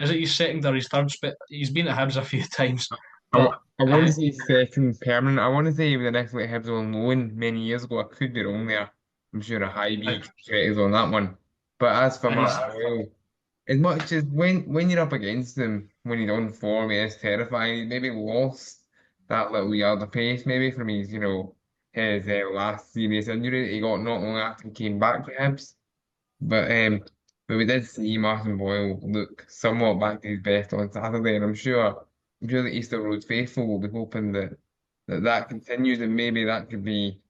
Is it his second or his third spell? He's been at Hibs a few times, I, w- but I want to say second permanent. I want to say he was initially at Hibs on loan many years ago. I could be wrong there. I'm sure a high uh, B is on that one. But as for he's Martin Boyle, as much as when you're up against him, when he's on form, he is terrifying. He's maybe lost that little yard of pace, maybe from his last serious injury that he got not long after he came back to Hibs. But we did see Martin Boyle look somewhat back to his best on Saturday, and I'm sure the Easter Road faithful will be hoping that continues, and maybe that could be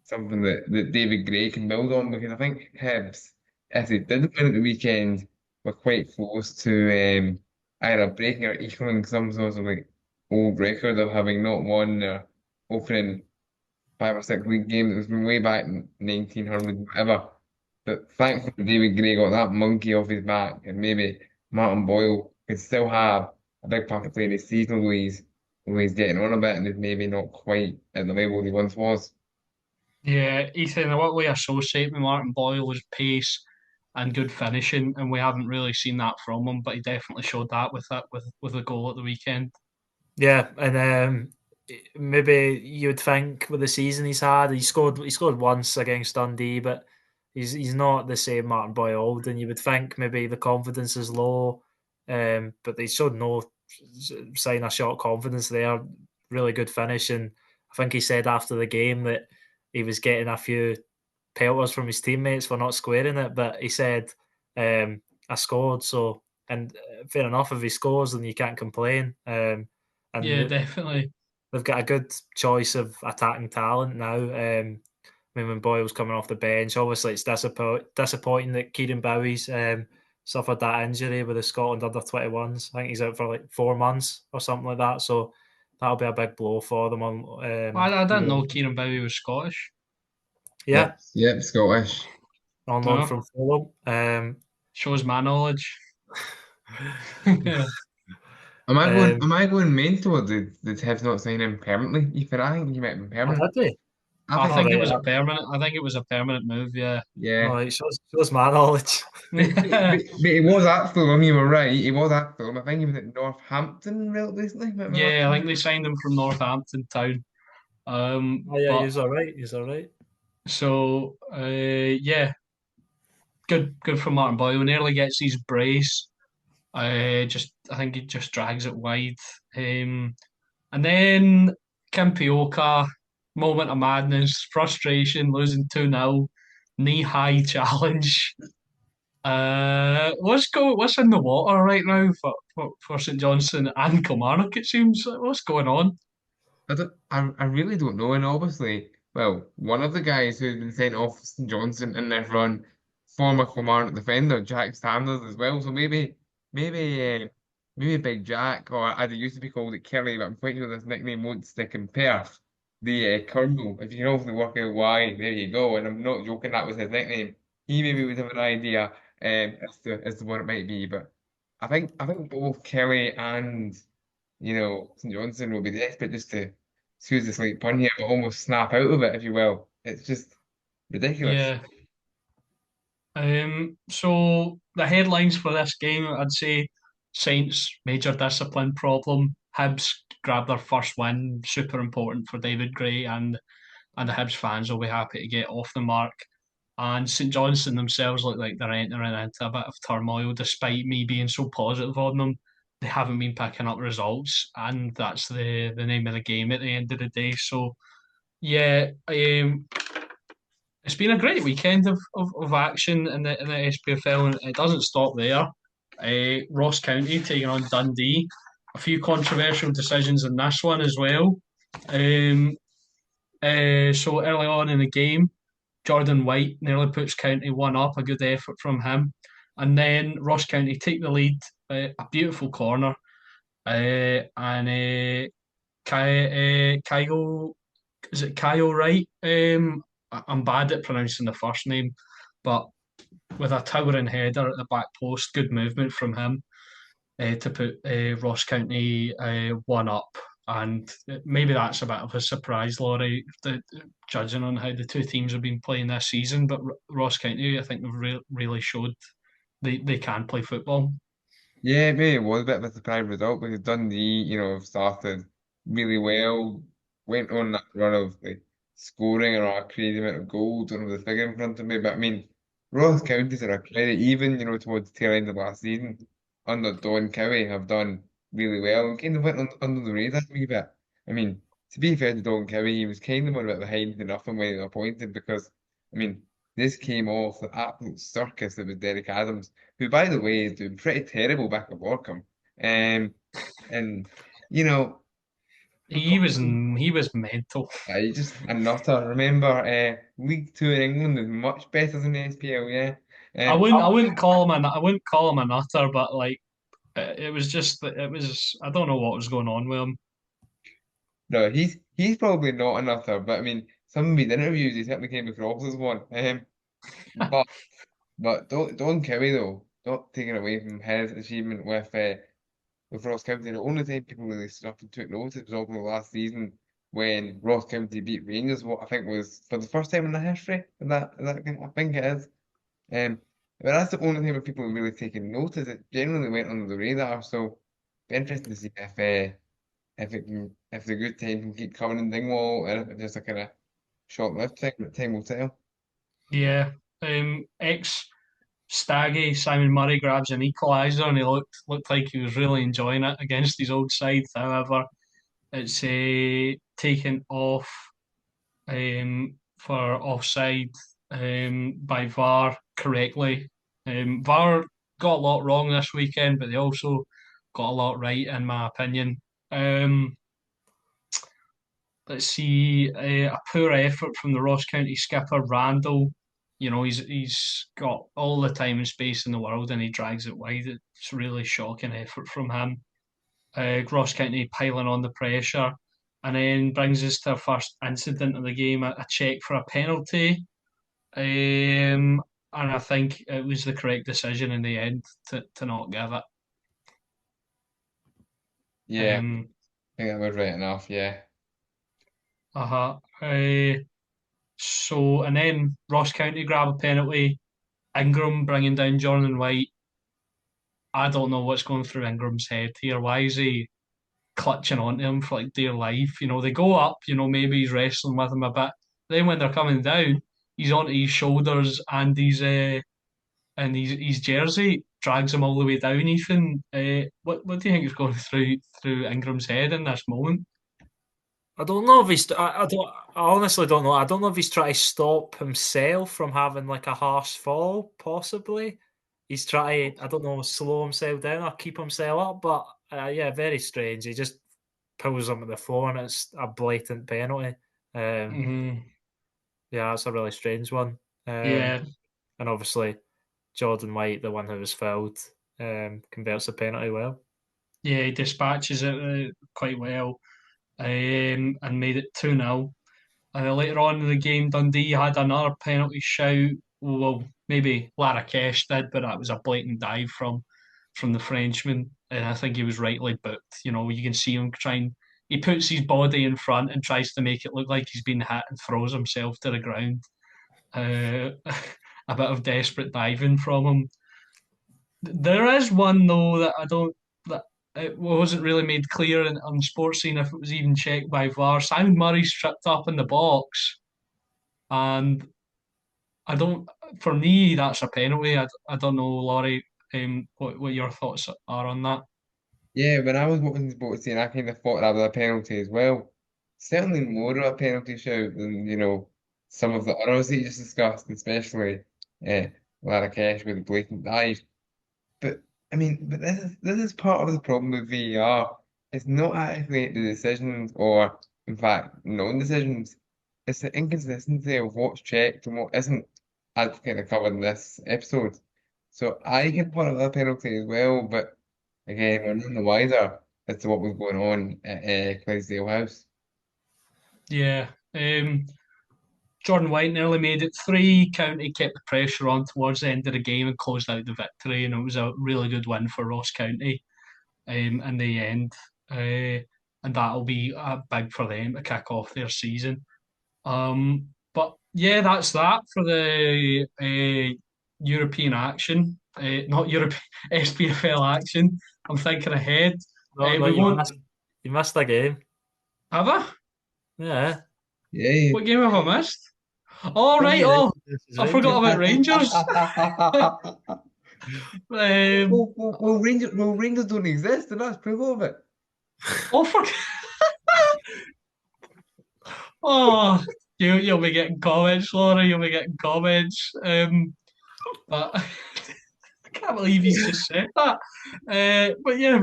something that David Gray can build on, because I think Hibs, if they did win at the weekend, were quite close to either breaking or equaling some sort of like old record of having not won their opening 5 or 6 league games. It's been way back in 1900, whatever. But thankfully, David Gray got that monkey off his back, and maybe Martin Boyle could still have a big part to play in his season, although he's getting on a bit and is maybe not quite at the level he once was. Yeah, Ethan, what we associate with Martin Boyle is pace and good finishing, and we haven't really seen that from him, but he definitely showed that with the goal at the weekend. Yeah, and maybe you'd think with the season he's had, he scored once against Dundee, but he's not the same Martin Boyle. And you would think maybe the confidence is low, but they showed no sign of shot confidence there. Really good finish, and I think he said after the game that he was getting a few pelters from his teammates for not squaring it, but he said, "I scored." So, and fair enough, if he scores, then you can't complain. Yeah, And definitely. they've got a good choice of attacking talent now. I mean, when Boyle's coming off the bench, obviously it's disappointing that Kieran Bowie's suffered that injury with the Scotland under-21s. I think he's out for like 4 months or something like that. So that'll be a big blow for them. I didn't know Kieran Bowie was Scottish. Yeah, Yep, Scottish. on loan No, from Fulham. shows my knowledge. Yeah, Am I going? Um, Am I going mental? Or did Hibs not sign him permanently? Ethan, I think he might have been oh, permanent. did they? I I think, All think it right. was a permanent. I think it was a permanent move. Yeah. yeah. All right. Shows my knowledge. But he was at Fulham. You were right. He was at Fulham. I think he was at Northampton recently. Am I right? Yeah, I think they signed him from Northampton Town. Oh yeah, But he's all right. He's all right. so yeah, good for Martin Boyle. Nearly gets his brace. I think he just drags it wide. Um, and then Kimpioka, moment of madness, frustration, losing 2-0, knee high challenge. What's in the water right now for St Johnstone and Kilmarnock, it seems. What's going on? I really don't know. And obviously, well, one of the guys who's been sent off St Johnson in this run, former Kilmarnock defender, Jack Sanders as well. So maybe Big Jack, or as it used to be called at Kelly, but I'm quite sure this nickname won't stick in Perth. The Colonel, if you can hopefully work out why, there you go. And I'm not joking, that was his nickname. He maybe would have an idea as to what it might be. But I think both Kelly and St Johnstone will be desperate just to excuse the slight pun here, but almost snap out of it, if you will. It's just ridiculous. Yeah. So the headlines for this game, I'd say Saints major discipline problem. Hibs grab their first win, super important for David Gray, and the Hibs fans will be happy to get off the mark. And St Johnstone themselves look like they're entering into a bit of turmoil, despite me being so positive on them. They haven't been picking up results, and that's the name of the game at the end of the day. So yeah, it's been a great weekend of action in the SPFL, and it doesn't stop there. Ross County taking on Dundee. A few controversial decisions in this one as well. Um, so early on in the game, Jordan White nearly puts County one up. A good effort from him, and then Ross County take the lead. A beautiful corner, and Kyle, is it Kyle Wright? I'm bad at pronouncing the first name, but with a towering header at the back post, good movement from him to put Ross County one up. And maybe that's a bit of a surprise, Laurie, judging on how the two teams have been playing this season. But Ross County, I think, have really showed they can play football. Yeah, maybe it was a bit of a surprise result because Dundee, have started really well, went on that run of like scoring a crazy amount of goals. Don't have the figure in front of me, but I mean, Ross Counties are a credit, even towards the tail end of last season, under Don Cowie have done really well and kind of went under the radar a wee bit. I mean, to be fair to Don Cowie, he was kind of on a bit behind the nothing when he was appointed because, I mean, this came off the absolute circus that was Derek Adams, who, by the way, is doing pretty terrible back at Morecambe. And you know, for He was mental. he's just a nutter. Remember, League Two in England is much better than the SPL. Yeah. Um, I wouldn't call him a nutter, but like it was just that it was I don't know what was going on with him. no, he's probably not a nutter, but I mean, some of his interviews he certainly came across as one. But Don Cowie though, not taking away from his achievement with Ross County. The only time people really stood up and took notice was over the last season when Ross County beat Rangers, what I think was for the first time in their history. I think it is. But that's the only time where people have really taken notice. It generally went under the radar. So be interesting to see if the good time can keep coming in Dingwall, and if it's just a kind of short-lived thing, but time will tell. Yeah. Ex Staggy Simon Murray grabs an equaliser and he looked like he was really enjoying it against his old side. However, it's taken off for offside by VAR correctly. VAR got a lot wrong this weekend, but they also got a lot right, in my opinion. Um, let's see, a poor effort from the Ross County skipper Randall. You know, he's got all the time and space in the world, and he drags it wide. It's really shocking effort from him. Ross County piling on the pressure, and then brings us to our first incident of the game, a check for a penalty. And I think it was the correct decision in the end to not give it. Yeah, Um, I think that was right enough. Yeah, uh-huh. So, and then Ross County grab a penalty. Ingram bringing down Jordan White. I don't know what's going through Ingram's head here. Why is he clutching onto him for like dear life? You know, they go up, maybe he's wrestling with him a bit. Then when they're coming down, he's onto his shoulders and his jersey drags him all the way down, Ethan. What do you think is going through Ingram's head in this moment? I don't know if he's. I don't. I honestly don't know. I don't know if he's trying to stop himself from having like a harsh fall. Possibly, he's trying. I don't know, slow himself down or keep himself up. But yeah, very strange. He just pulls him at the floor, and it's a blatant penalty. Um, Mm, yeah, it's a really strange one. yeah, And obviously, Jordan White, the one who was fouled, converts the penalty well. yeah, he dispatches it quite well, and made it 2-0. Later on in the game, Dundee had another penalty shout. Well, maybe Larrakesh did, but that was a blatant dive from the Frenchman, and I think he was rightly booked. You know, you can see him trying. He puts his body in front and tries to make it look like he's been hit and throws himself to the ground. Uh, a bit of desperate diving from him. There is one though that I don't that it wasn't really made clear on the sports scene if it was even checked by VAR. Simon Murray's tripped up in the box, and I don't. For me, that's a penalty. I don't know, Laurie. What your thoughts are on that? yeah. When I was watching the sports scene, I kind of thought that was a penalty as well. Certainly more of a penalty shout than some of the others that you just discussed, especially uh, Marrakesh with the blatant dive. But I mean, but this is part of the problem with VAR. It's not actually the decisions or, in fact, non-decisions. It's the inconsistency of what's checked and what isn't, as kind of covered in this episode. So I can put a penalty as well, but again, we're none the wiser as to what was going on at Clydesdale House. Yeah. Jordan White nearly made it three. County kept the pressure on towards the end of the game and closed out the victory, and it was a really good win for Ross County in the end. And that'll be big for them to kick off their season. But yeah, that's that for the European action, not Europe SPFL action. I'm thinking ahead. No, no, We won't you missed the game. have I? Yeah. Yeah. What game have I missed? All right. Dundee United Oh, versus I forgot Rangers. about Rangers. Rangers don't exist, and that's proof of it. Oh, for oh, you'll be getting comments, Laura. You'll be getting comments. But I can't believe he's just said that. But yeah,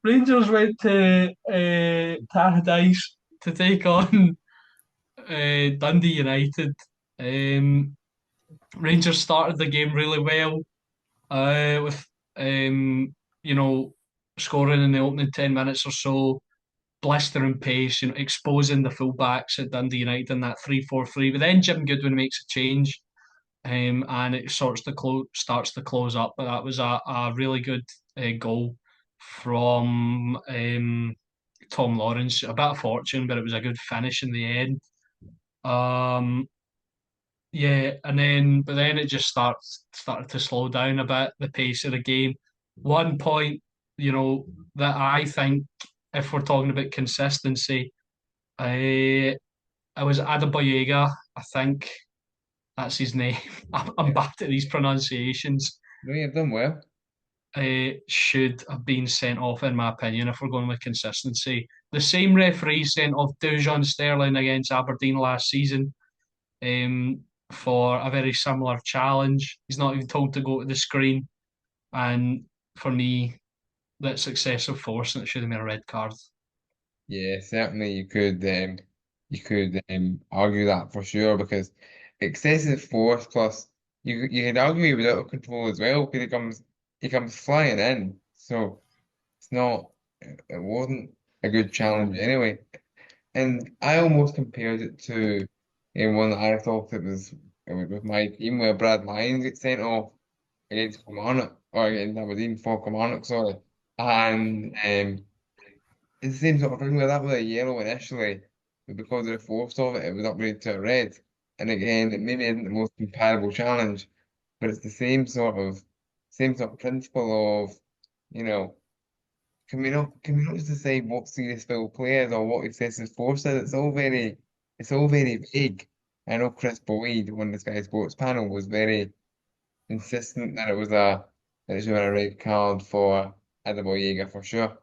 Rangers went to Tannadice to take on Dundee United. Rangers started the game really well with you know scoring in the opening 10 minutes or so, blistering pace, exposing the fullbacks at Dundee United in that 3-4-3. But then Jim Goodwin makes a change, and it starts to close up. But that was a really good goal from Tom Lawrence. A bit of fortune, but it was a good finish in the end. Um, yeah, but then it just started to slow down a bit, the pace of the game. One point, that I think if we're talking about consistency, I it was Adebayoga, I think that's his name. I'm Yeah. bad at these pronunciations. No, you've done well. Should have been sent off, in my opinion, if we're going with consistency. The same referee sent off Dujon Sterling against Aberdeen last season for a very similar challenge. He's not even told to go to the screen. And for me, that's excessive force and it should have been a red card. Yeah, certainly you could argue that for sure because excessive force plus you could argue he was out of control as well because he comes flying in. So it's not it wasn't a good challenge anyway. And I almost compared it to one that I thought it was with my team where Brad Lyons gets sent off against Kilmarnock or against Aberdeen for Kilmarnock, sorry. And it's the same sort of thing where that was a yellow initially, but because of the force of it, it was upgraded to a red. And again, it maybe isn't the most comparable challenge, but it's the same sort of principle of, you know, can we not just decide what serious foul play is or what excessive force is? It's all very vague. I know Chris Boyd, one of the Sky Sports panel, was very insistent that it should have been a red card for Adebayo for sure.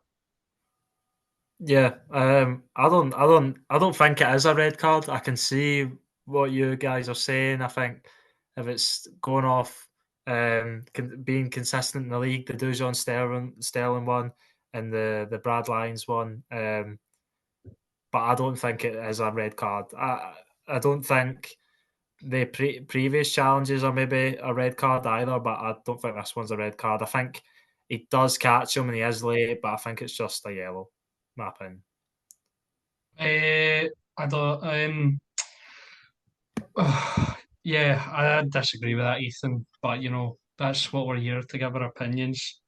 Yeah, I don't think it is a red card. I can see what you guys are saying. I think if it's going off, being consistent in the league, the Dujon Sterling one and the Brad Lyons one, but I don't think it is a red card. I don't think the previous challenges are maybe a red card either, but I don't think this one's a red card. I think he does catch him and he is late, but I think it's just a yellow. My opinion. I don't. Yeah, I disagree with that, Ethan. But that's what we're here to give our opinions.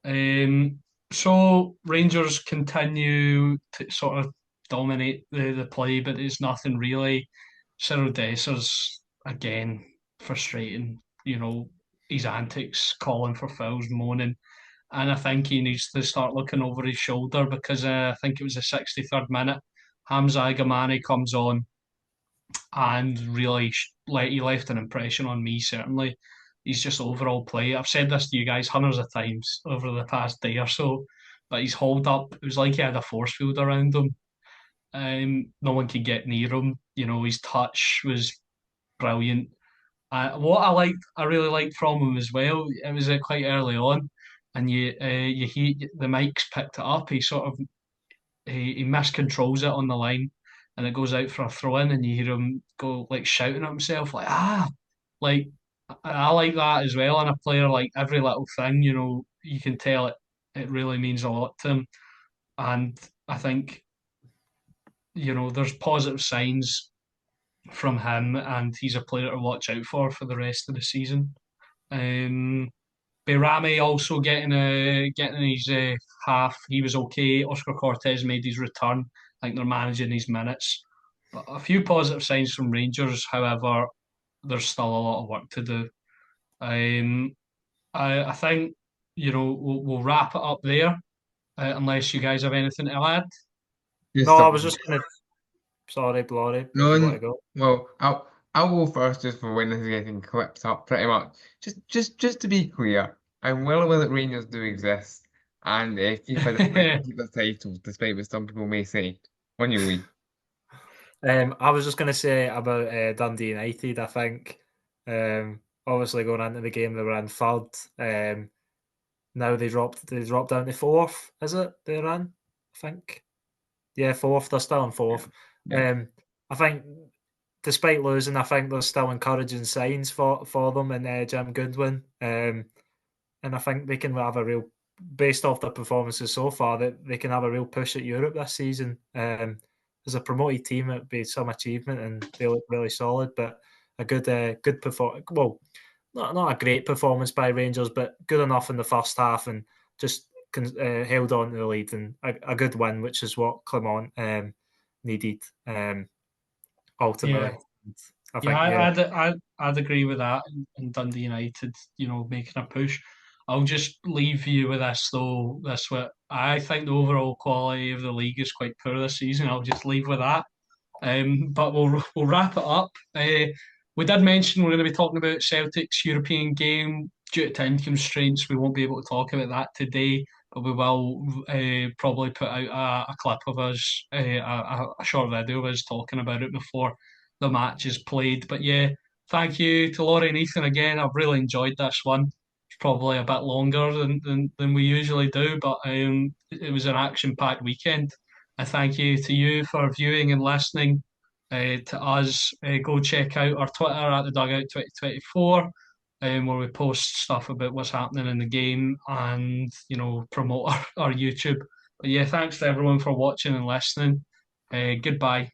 Um, so Rangers continue to sort of dominate the play, but there's nothing really. Cyril Dessers again frustrating. His antics, calling for fouls, moaning, and I think he needs to start looking over his shoulder because I think it was the 63rd minute. Hamza Gamani comes on and really he left an impression on me, certainly. He's just overall play. I've said this to you guys hundreds of times over the past day or so, but he's hauled up. It was like he had a force field around him. No one could get near him. His touch was brilliant. What I really liked from him as well. It was quite early on, and you hear the mics picked it up. He sort of he miscontrols it on the line and it goes out for a throw in and you hear him go like shouting at himself like like I like that as well in a player, like every little thing, you can tell it really means a lot to him. And I think there's positive signs from him and he's a player to watch out for the rest of the season. um Berame also getting his half. He was okay. Oscar Cortez made his return. I think they're managing his minutes. But a few positive signs from Rangers. However, there's still a lot of work to do. Um, I think we'll wrap it up there unless you guys have anything to add. No, Just I was something. just going to. Sorry, Laurie, if No, you want to go. well, I'll go first just for when this is getting clipped up pretty much. Just to be clear, I'm well aware that Rangers do exist and keep the titles, despite what some people may say. On your lead. I was just going to say about Dundee United. I think obviously going into the game they were in third. Now they dropped down to fourth. Is it they ran? I think. Yeah, fourth. They're still in fourth. Yeah. I think despite losing, I think there's still encouraging signs for them and Jim Goodwin. And I think they can have a real, based off their performances so far, that they can have a real push at Europe this season. As a promoted team, it'd be some achievement, and they look really solid. But a good performance. Well, not a great performance by Rangers, but good enough in the first half, and just held on to the lead, and a good win, which is what Clermont needed Yeah, ultimately. I yeah, think, yeah. I'd agree with that. And Dundee United, making a push. I'll just leave you with this though. This what I think the overall quality of the league is quite poor this season. I'll just leave with that. But we'll wrap it up. We did mention we're going to be talking about Celtic's European game. Due to time constraints, we won't be able to talk about that today, but we will probably put out a clip of us, a short video of us talking about it before the match is played. But yeah, thank you to Laurie and Ethan again. I've really enjoyed this one. It's probably a bit longer than we usually do, but it was an action-packed weekend. I thank you to you for viewing and listening. To us, go check out our Twitter at the Dugout 2024, where we post stuff about what's happening in the game and promote our YouTube. But yeah, thanks to everyone for watching and listening. Goodbye.